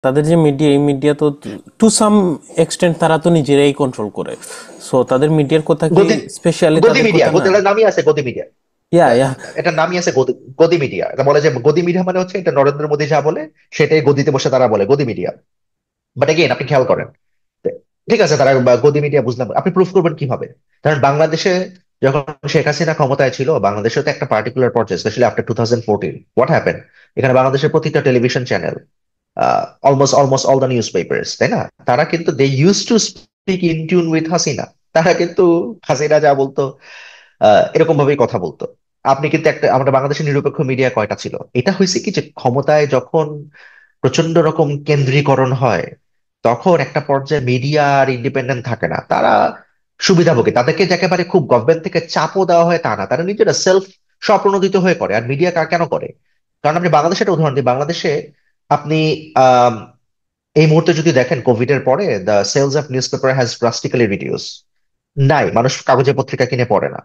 তাদের যে মিডিয়া, এই মিডিয়া তো টু সাম এক্সটেন্ট তারা তো নিজেরাই কন্ট্রোল করে। সো তাদের মিডিয়ার কথা কি গদি স্পেশালি গদি তাদের মিডিয়া, কথা না? এটার নামই আছে গদি মিডিয়া। ইয়া ইয়া। এটার নামই আছে গদি। গদি মিডিয়া, এটা বলে যে গদি মিডিয়া মানে হচ্ছে এটা নরেন্দ্র মোদী যা বলে সেটাই গদিতে বসে তারা বলে গদি মিডিয়া। বাট এগেইন আপনি খেয়াল করেন, ঠিক আছে তারা গদি মিডিয়া বুঝলাম, আপনি প্রুফ করবেন কিভাবে? কারণ বাংলাদেশে যখন শেখ হাসিনা ক্ষমতায় ছিল, বাংলাদেশে তো একটা পার্টিকুলার পর্যায়ে, স্পেশালি আফটার 2014 হোয়াট হ্যাপেন, এখানে বাংলাদেশের প্রতিটা television channel, almost all the newspapers, তাই না, তারা কিন্তু they use to speak in tune with Hasina. তারা কিন্তু হাসিনা যা বলতো এরকম ভাবেই কথা বলতো। আপনি কিন্তু একটা, আমাদের বাংলাদেশের নিরপেক্ষ মিডিয়া কয়টা ছিল? এটা হয়েছে কি যে ক্ষমতায় যখন প্রচন্ড রকম কেন্দ্রীকরণ হয়, তখন একটা পর্যায়ে মিডিয়া আর ইন্ডিপেন্ডেন্ট থাকে না, তারা সুবিধাভোগী, তাদেরকে যে একেবারে খুব গভর্নমেন্ট থেকে চাপও দেওয়া হয় তা না, তারা নিজেরা সেলফ স্বপ্রণোদিত হয়ে করে। আর মিডিয়া কেন করে? কারণ আপনি বাংলাদেশের একটা উদাহরণ দিই, বাংলাদেশে আপনি আহ এই মুহূর্তে যদি দেখেন কোভিড এর পরে the sales of newspaper has drastically reduce. নাই, মানুষ কাগজে পত্রিকা কিনে পড়ে না।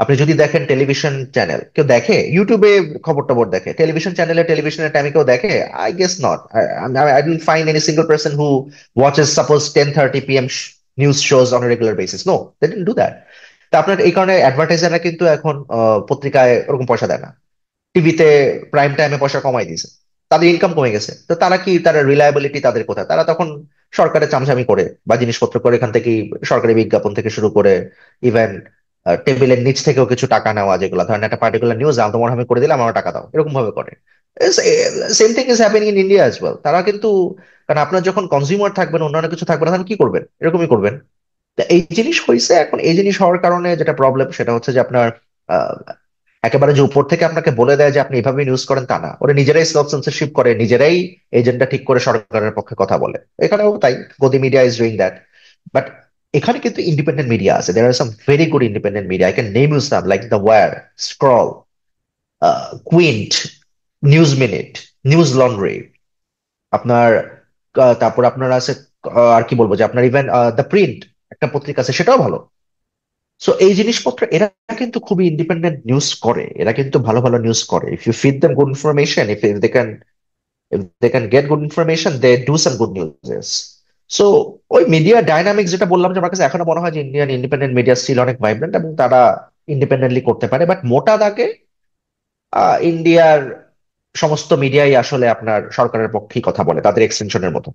আপনি যদি দেখেন টেলিভিশন চ্যানেল কেউ দেখে, ইউটিউবে খবর টবর দেখে, টেলিভিশন চ্যানেলে টেলিভিশনের টাইমে কেউ দেখে? I guess not. I don't find any single person who watches suppose 10:30 p.m. News shows on regular basis. No, they didn't do that. তা আপনার এই কারণে অ্যাডভার্টাইজাররা কিন্তু এখন পত্রিকায় ওরকম পয়সা দেয় না, টিভিতে প্রাইম টাইমে পয়সা কমাই দিয়েছে, তাদের ইনকাম কমে গেছে, তো তারা কি, তারা রিলায়েবিলিটি তাদের কোথায়? তারা তখন সরকারের চামচামি করে বা জিনিসপত্র করে, এখান থেকে সরকারি বিজ্ঞাপন থেকে শুরু করে ইভেন টেবিলের নিচ থেকেও কিছু টাকা নেওয়া, যেগুলো ধরেন একটা পার্টিকুলার নিউজ তোমার আমি করে দিলাম, আমার টাকা দাও, এরকম ভাবে করে। Same thing is happening in India as well. তারা কিন্তু, কারণ আপনার যখন কনজিউমার থাকবেন, অন্যান্য কিছু থাকবে না, তাহলে কি করবেন? এরকমই করবেন। তা এই জিনিস হয়েছে, এখন এই জিনিস হওয়ার কারণে যেটা প্রবলেম সেটা হচ্ছে যে আপনার একেবারে যে উপর থেকে আপনাকে বলে দেয় যে আপনি এভাবে নিউজ করেন তা না, ওরা নিজেরাই সেলফ সেন্সরশিপ করে, নিজেরাই এজেন্ডা ঠিক করে সরকারের পক্ষে কথা বলে। এখানেও তাই, গদি media is doing that. But এখানে কিন্তু ইন্ডিপেন্ডেন্ট মিডিয়া আছে, there are some very good independent media, I can name you some like the Wire, Scroll, Quint, News Minute, News Laundry, আপনার তারপর আপনার আছে আর কি বলবো, যে আপনার ইভেন দ্য প্রিন্ট একটা পত্রিকা আছে, সেটাও ভালো। সো এই জিনিসপত্র এরা কিন্তু খুবই ইন্ডিপেন্ডেন্ট নিউজ করে, এরা কিন্তু ভালো ভালো নিউজ করে। If you feed them good information, if they can get good information, they do some good newses. So ওই মিডিয়া ডাইনামিক্স যেটা বললাম, যে আমার কাছে এখনো মনে হয় যে ইন্ডিয়ান ইন্ডিপেন্ডেন্ট মিডিয়া স্টিল অনেক ভাইব্রেন্ট এবং তারা ইন্ডিপেন্ডেন্টলি করতে পারে। বাট মোটা দাগে ইন্ডিয়ার সমস্ত মিডিয়াই আসলে আপনার সরকারের পক্ষেই কথা বলে, তাদের এক্সটেনশনের মতো।